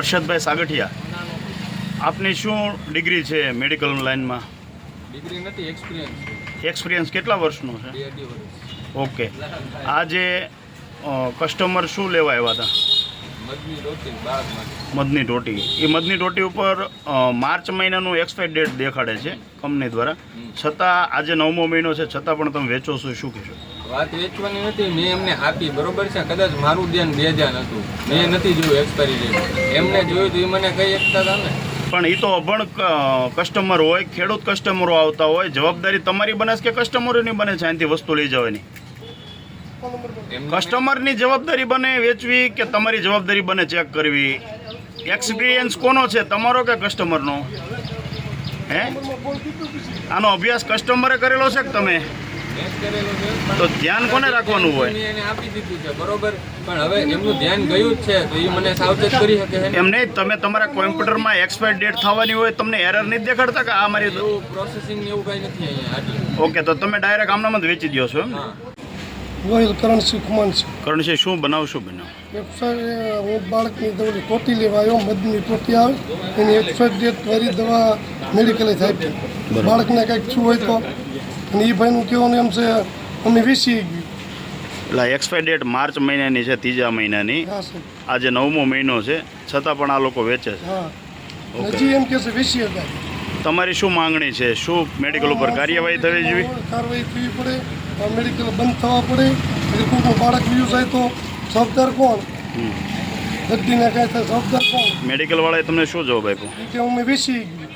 હર્ષદભાઈ સાગઠિયા, આપની શું ડિગ્રી છે મેડિકલ લાઇનમાં? ડિગ્રી નથી, એક્સપિરિયન્સ. એક્સપિરિયન્સ કેટલા વર્ષનો છે? 2 વર્ષ. ઓકે. આજે કસ્ટમર શું લેવા આવ્યા હતા? મધની રોટી બાળક માટે. મધની રોટી. એ મધની રોટી ઉપર માર્ચ મહિનાનું એક્સપાયર ડેટ દેખાડે છે કંપની દ્વારા, છતાં આજે 9મો મહિનો છે છતાં પણ તમે વેચો છો, શું કહેશો? વાત વેચવાની નથી, મેં એમને આપી, બરોબર છે. કદાચ મારું ધ્યાન બે ધ્યાન હતું, મેં નથી જોયું એક્સપાયરી ડેટ. એમને જોયું તો એ મને કહી શકતા હતા ને. પણ એ તો અભણ કસ્ટમર હોય, ખેડૂત કસ્ટમરો આવતા હોય, જવાબદારી તમારી બને છે કે કસ્ટમરોની બને છે અહીંથી વસ્તુ લઈ જવાની? કસ્ટમરની જવાબદારી બને વેચવી કે તમારી જવાબદારી બને ચેક કરવી? એક્સપિરિયન્સ કોનો છે, તમારો કે કસ્ટમરનો? હે, આનો અભ્યાસ કસ્ટમરે કરેલો છે કે તમે? મેં જ કરેલો છે. તો ધ્યાન કોને રાખવાનું હોય? મેં એને આપી દીધું છે, બરોબર. પણ હવે એમનું ધ્યાન ગયું જ છે તો એ મને સાવચેત કરી શકે છે. એમ નહીં, તમે તમારા કોમ્પ્યુટરમાં એક્સપાયર ડેટ થવાની હોય તમને એરર નહીં દેખાડતા કે આ મારી? એવું પ્રોસેસિંગ એવું કંઈ નથી અહીંયા આટલું. ઓકે, તો તમે ડાયરેક્ટ આમનામાં જ વેચી દો છો એમ? હા. ગોહિલ કરણસિંહ કુમાનસિંહ. કરણસિંહ, શું બનાવશું બનાવ? વેબસાઇટ હું બાળકની દવાની ટોટી લેવા આવ્યો, મધની ટોટી આવે એની એક્સપાયર ડેટ વાળી દવા મેડિકલે થાય છે. બાળકને કંઈક શું હોય તો, અને એ ભાઈનું કહેવાનું એમ છે અમે વેચી ગયું. એટલે એક્સપાયર ડેટ માર્ચ મહિનાની છે, ત્રીજા મહિનાની. હા સર. આજે 9મો મહિનો છે છતાં પણ આ લોકો વેચે છે. હા. ઓકે. હજી એમ કહે છે વેચી હતા. તમારી શું માંગણી છે? શું મેડિકલ ઉપર કાર્યવાહી થવી જોઈએ? કાર્યવાહી થવી પડે, આ મેડિકલ બંધ થવા પડે. એટલે કોઈનું બાળક વ્યૂ જાય તો જવાબદાર કોણ? દર્દીને કાંઈ થાય જવાબદાર કોણ? મેડિકલ વાળાએ તમને શું જવાબ આપ્યો? એ કે અમે વેચી ગયું.